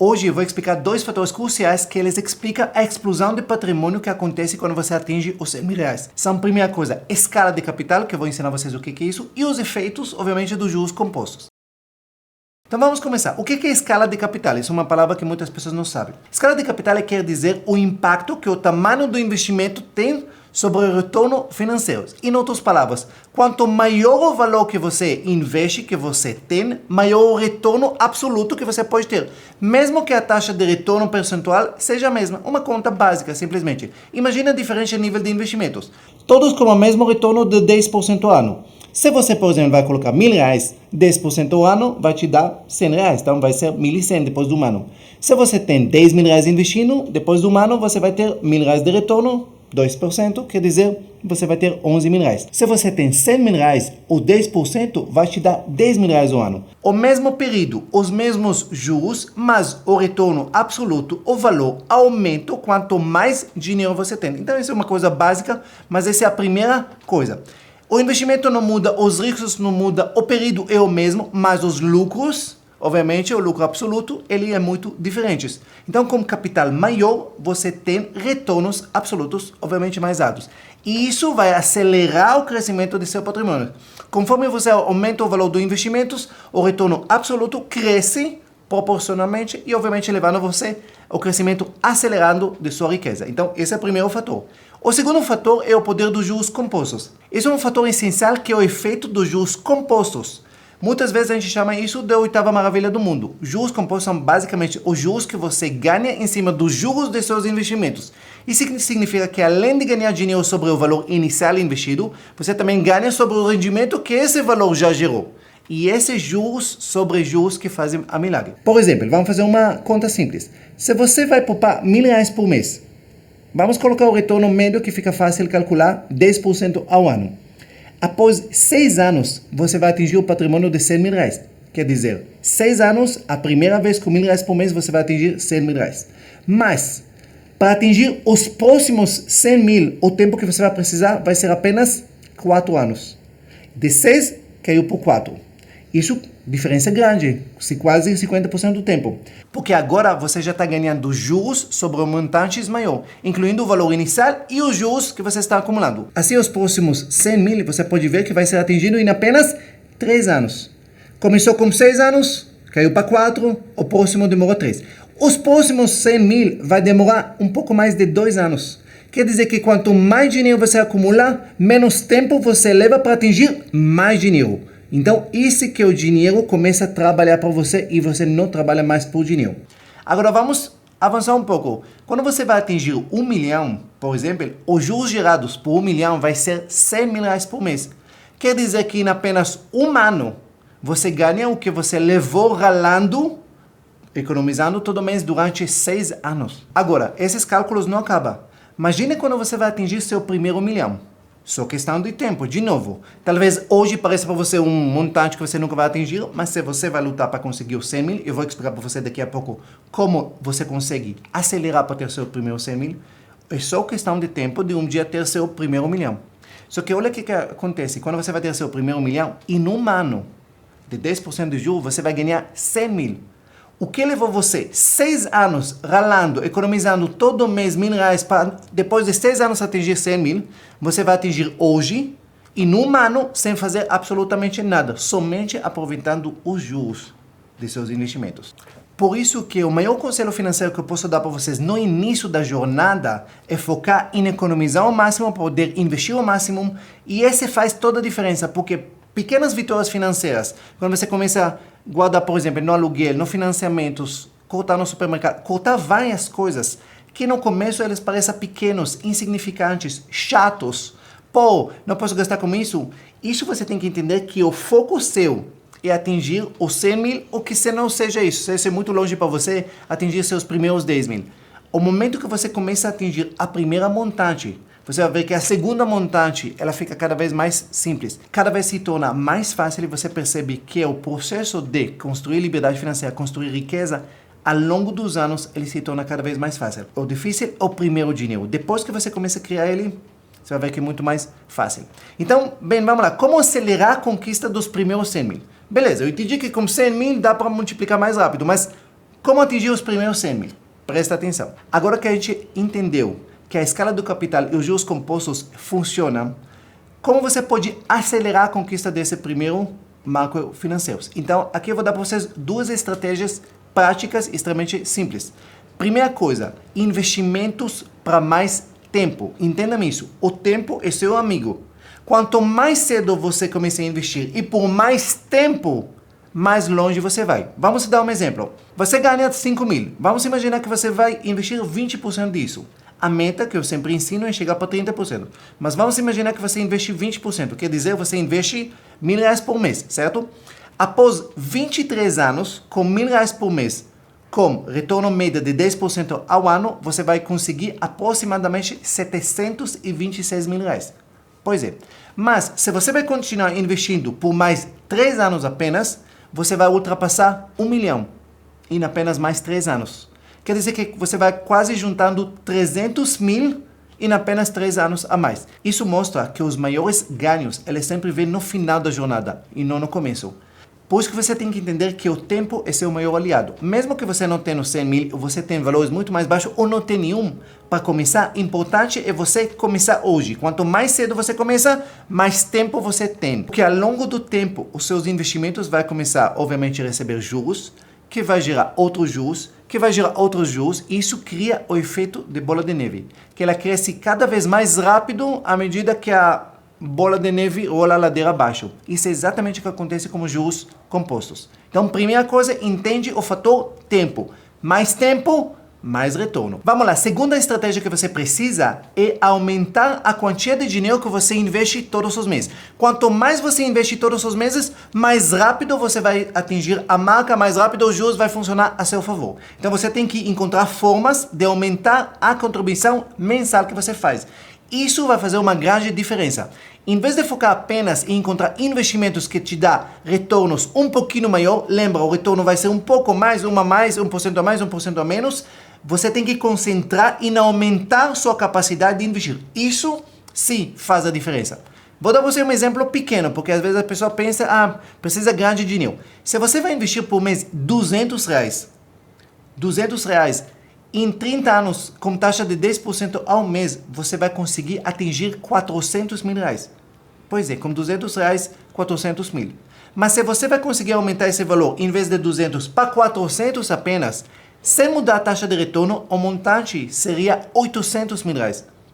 Hoje eu vou explicar dois fatores cruciais que eles explicam a explosão de patrimônio que acontece quando você atinge os 100 mil reais. São, primeira coisa, escala de capital, que eu vou ensinar vocês o que é isso, e os efeitos, obviamente, dos juros compostos. Então vamos começar. O que é escala de capital? Isso é uma palavra que muitas pessoas não sabem. Escala de capital quer dizer o impacto que o tamanho do investimento tem sobre o retorno financeiro. Em outras palavras, quanto maior o valor que você investe, que você tem, maior o retorno absoluto que você pode ter. Mesmo que a taxa de retorno percentual seja a mesma. Uma conta básica, simplesmente. Imagina diferente nível de investimentos. Todos com o mesmo retorno de 10% ao ano. Se você, por exemplo, vai colocar 1.000 reais, 10% ao ano vai te dar 100 reais. Então vai ser 1.100 depois do ano. Se você tem 10 mil reais investindo, depois do ano você vai ter 1.000 reais de retorno, 2%, quer dizer, você vai ter 11 mil reais. Se você tem 100 mil reais, o 10% vai te dar 10 mil reais ao ano. O mesmo período, os mesmos juros, mas o retorno absoluto, o valor aumenta quanto mais dinheiro você tem. Então isso é uma coisa básica, mas essa é a primeira coisa. O investimento não muda, os riscos não mudam, o período é o mesmo, mas os lucros, obviamente, o lucro absoluto, ele é muito diferente. Então, com capital maior, você tem retornos absolutos, obviamente, mais altos. E isso vai acelerar o crescimento de seu patrimônio. Conforme você aumenta o valor dos investimentos, o retorno absoluto cresce proporcionalmente e, obviamente, levando você ao crescimento acelerado de sua riqueza. Então, esse é o primeiro fator. O segundo fator é o poder dos juros compostos. Esse é um fator essencial que é o efeito dos juros compostos. Muitas vezes a gente chama isso de oitava maravilha do mundo. Juros compostos são basicamente os juros que você ganha em cima dos juros de seus investimentos. Isso significa que além de ganhar dinheiro sobre o valor inicial investido, você também ganha sobre o rendimento que esse valor já gerou. E esses juros sobre juros que fazem a milagre. Por exemplo, vamos fazer uma conta simples. Se você vai poupar 1.000 reais por mês, vamos colocar o retorno médio que fica fácil calcular, 10% ao ano. Após 6 anos, você vai atingir o patrimônio de 100 mil reais. Quer dizer, 6 anos, a primeira vez com 1.000 reais por mês, você vai atingir 100 mil reais. Mas, para atingir os próximos 100 mil, o tempo que você vai precisar vai ser apenas 4 anos. De 6, caiu por 4. Isso, diferença grande, quase 50% do tempo. Porque agora você já está ganhando juros sobre o montante maior, incluindo o valor inicial e os juros que você está acumulando. Assim, os próximos 100 mil, você pode ver que vai ser atingido em apenas 3 anos. Começou com 6 anos, caiu para 4, o próximo demorou 3. Os próximos 100 mil vai demorar um pouco mais de 2 anos. Quer dizer que quanto mais dinheiro você acumula, menos tempo você leva para atingir mais dinheiro. Então, isso que o dinheiro começa a trabalhar para você e você não trabalha mais por dinheiro. Agora, vamos avançar um pouco. Quando você vai atingir 1 milhão, por exemplo, os juros gerados por 1 milhão vai ser 100 mil reais por mês. Quer dizer que em apenas um ano, você ganha o que você levou ralando, economizando todo mês durante 6 anos. Agora, esses cálculos não acabam. Imagine quando você vai atingir seu primeiro milhão. Só questão de tempo, de novo. Talvez hoje pareça para você um montante que você nunca vai atingir, mas se você vai lutar para conseguir os 100 mil, eu vou explicar para você daqui a pouco como você consegue acelerar para ter seu primeiro 100 mil. É só questão de tempo de um dia ter seu primeiro milhão. Só que olha o que acontece. Quando você vai ter seu primeiro milhão, em um ano de 10% de juros, você vai ganhar 100 mil. O que levou você 6 anos ralando, economizando todo mês 1.000 reais para depois de 6 anos atingir 100 mil, você vai atingir hoje, em um ano, sem fazer absolutamente nada, somente aproveitando os juros de seus investimentos. Por isso que o maior conselho financeiro que eu posso dar para vocês no início da jornada é focar em economizar ao máximo, poder investir ao máximo, e esse faz toda a diferença, porque pequenas vitórias financeiras, quando você começa a guardar, por exemplo, no aluguel, no financiamentos, cortar no supermercado, cortar várias coisas que no começo eles parecem pequenos, insignificantes, chatos. Pô, não posso gastar com isso? Isso você tem que entender que o foco seu é atingir os 100 mil, ou que se não seja isso, se é muito longe para você, atingir seus primeiros 10 mil. O momento que você começa a atingir a primeira montante, você vai ver que a segunda montante, ela fica cada vez mais simples. Cada vez se torna mais fácil e você percebe que o processo de construir liberdade financeira, construir riqueza, ao longo dos anos, ele se torna cada vez mais fácil. O difícil é o primeiro dinheiro. Depois que você começa a criar ele, você vai ver que é muito mais fácil. Então, bem, vamos lá. Como acelerar a conquista dos primeiros 100 mil? Beleza, eu entendi que com 100 mil dá para multiplicar mais rápido, mas Como atingir os primeiros 100 mil? Presta atenção. Agora que a gente entendeu que a escala do capital e os juros compostos funcionam, como você pode acelerar a conquista desse primeiro marco financeiro? Então, aqui eu vou dar para vocês duas estratégias práticas extremamente simples. Primeira coisa, investimentos para mais tempo. Entenda-me isso. O tempo é seu amigo. Quanto mais cedo você começar a investir e por mais tempo, mais longe você vai. Vamos dar um exemplo. Você ganha 5 mil. Vamos imaginar que você vai investir 20% disso. A meta que eu sempre ensino é chegar para 30%. Mas vamos imaginar que você investe 20%. Quer dizer, você investe R$1.000 por mês, certo? Após 23 anos, com R$1.000 por mês, com retorno médio de 10% ao ano, você vai conseguir aproximadamente R$726 mil. Pois é. Mas, se você vai continuar investindo por mais 3 anos apenas, você vai ultrapassar 1 milhão em apenas mais 3 anos. Quer dizer que você vai quase juntando 300 mil em apenas 3 anos a mais. Isso mostra que os maiores ganhos, eles sempre vêm no final da jornada e não no começo. Por isso que você tem que entender que o tempo é seu maior aliado. Mesmo que você não tenha 100 mil, ou você tenha valores muito mais baixos, ou não tenha nenhum, para começar, importante é você começar hoje. Quanto mais cedo você começa, mais tempo você tem. Porque ao longo do tempo, os seus investimentos vão começar, obviamente, a receber juros, que vai gerar outros juros, que vai gerar outros juros, e isso cria o efeito de bola de neve, que ela cresce cada vez mais rápido à medida que a bola de neve rola a ladeira abaixo. Isso é exatamente o que acontece com os juros compostos. Então, primeira coisa, entende o fator tempo. Mais tempo, mais retorno. Vamos lá, segunda estratégia que você precisa é aumentar a quantia de dinheiro que você investe todos os meses. Quanto mais você investe todos os meses, mais rápido você vai atingir a marca, mais rápido os juros vai funcionar a seu favor. Então você tem que encontrar formas de aumentar a contribuição mensal que você faz. Isso vai fazer uma grande diferença. Em vez de focar apenas em encontrar investimentos que te dão retornos um pouquinho maior, lembra, o retorno vai ser um pouco mais, 1% a mais, 1% a menos, você tem que concentrar em aumentar sua capacidade de investir. Isso sim faz a diferença. Vou dar para você um exemplo pequeno, porque às vezes a pessoa pensa, precisa ganhar dinheiro. Se você vai investir por mês R$200, em 30 anos, com taxa de 10% ao mês, você vai conseguir atingir R$400 mil. Pois é, com R$200, 400 mil. Mas se você vai conseguir aumentar esse valor, em vez de 200 para 400 apenas, sem mudar a taxa de retorno, o montante seria R$800 mil.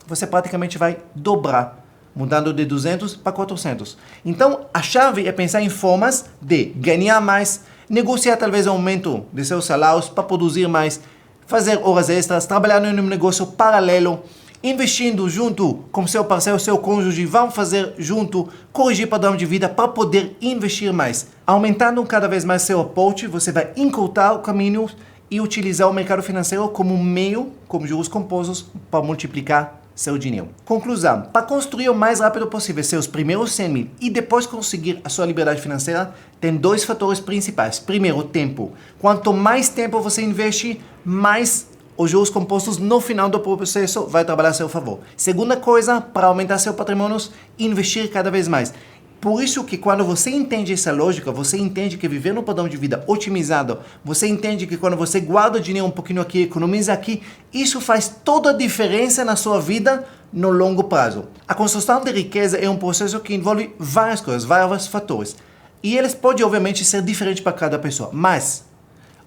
Você praticamente vai dobrar, mudando de 200 para 400. Então, a chave é pensar em formas de ganhar mais, negociar talvez aumento de seus salários para produzir mais, fazer horas extras, trabalhar em um negócio paralelo, investindo junto com seu parceiro, seu cônjuge, vão fazer junto, corrigir padrão de vida para poder investir mais. Aumentando cada vez mais seu aporte, você vai encurtar o caminho e utilizar o mercado financeiro como um meio, como juros compostos, para multiplicar seu dinheiro. Conclusão, para construir o mais rápido possível seus primeiros 100 mil e depois conseguir a sua liberdade financeira, tem 2 fatores principais. Primeiro, o tempo. Quanto mais tempo você investe, mais os juros compostos no final do processo vai trabalhar a seu favor. Segunda coisa, para aumentar seu patrimônio, investir cada vez mais. Por isso que quando você entende essa lógica, você entende que viver no padrão de vida otimizado, você entende que quando você guarda dinheiro um pouquinho aqui, economiza aqui, isso faz toda a diferença na sua vida no longo prazo. A construção de riqueza é um processo que envolve várias coisas, vários fatores. E eles podem, obviamente, ser diferentes para cada pessoa. Mas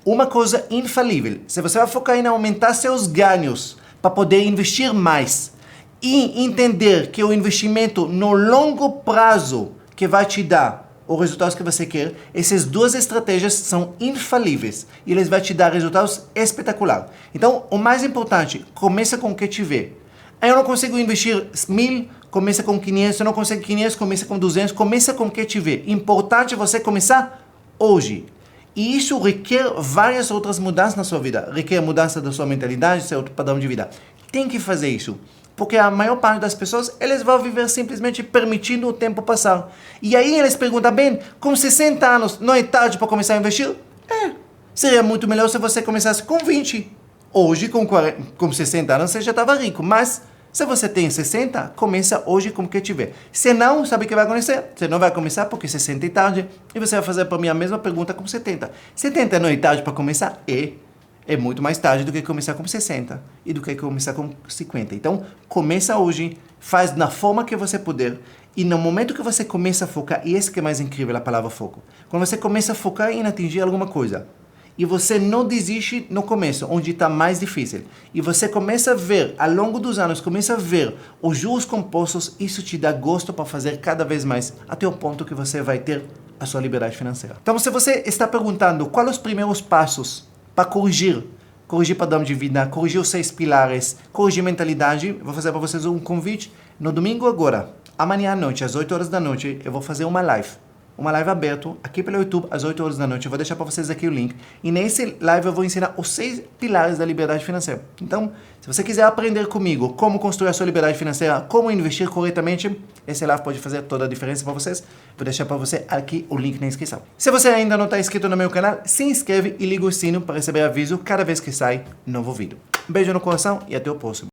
uma coisa infalível, se você vai focar em aumentar seus ganhos para poder investir mais e entender que o investimento no longo prazo que vai te dar os resultados que você quer, essas 2 estratégias são infalíveis e eles vão te dar resultados espetaculares. Então, o mais importante, começa com o que tiver. Eu não consigo investir 1.000, começa com 500, eu não consigo 500, começa com 200, começa com o que tiver. Importante você começar hoje. E isso requer várias outras mudanças na sua vida. Requer mudança da sua mentalidade, seu padrão de vida. Tem que fazer isso. Porque a maior parte das pessoas, eles vão viver simplesmente permitindo o tempo passar. E aí eles perguntam, bem, com 60 anos, não é tarde para começar a investir? Seria muito melhor se você começasse com 20. Hoje, com 60 anos, você já estava rico. Mas, se você tem 60, começa hoje com o que tiver. Se não, sabe o que vai acontecer? Você não vai começar porque 60 é tarde. E você vai fazer para mim a mesma pergunta com 70. 70 não é tarde para começar? é muito mais tarde do que começar com 60 e do que começar com 50. Então, começa hoje, faz na forma que você puder, e no momento que você começa a focar, e esse que é mais incrível, a palavra foco, quando você começa a focar em atingir alguma coisa, e você não desiste no começo, onde está mais difícil, e você começa a ver, ao longo dos anos, começa a ver os juros compostos, isso te dá gosto para fazer cada vez mais, até o ponto que você vai ter a sua liberdade financeira. Então, se você está perguntando quais os primeiros passos para corrigir padrão de vida, corrigir os 6 pilares, corrigir mentalidade, vou fazer para vocês um convite. No domingo agora, amanhã à noite, às 8 horas da noite, eu vou fazer uma live aberta aqui pelo YouTube às 8 horas da noite. Eu vou deixar para vocês aqui o link. E nesse live eu vou ensinar os 6 pilares da liberdade financeira. Então, se você quiser aprender comigo como construir a sua liberdade financeira, como investir corretamente, esse live pode fazer toda a diferença para vocês. Vou deixar para você aqui o link na inscrição. Se você ainda não está inscrito no meu canal, se inscreve e liga o sino para receber aviso cada vez que sai novo vídeo. Um beijo no coração e até o próximo.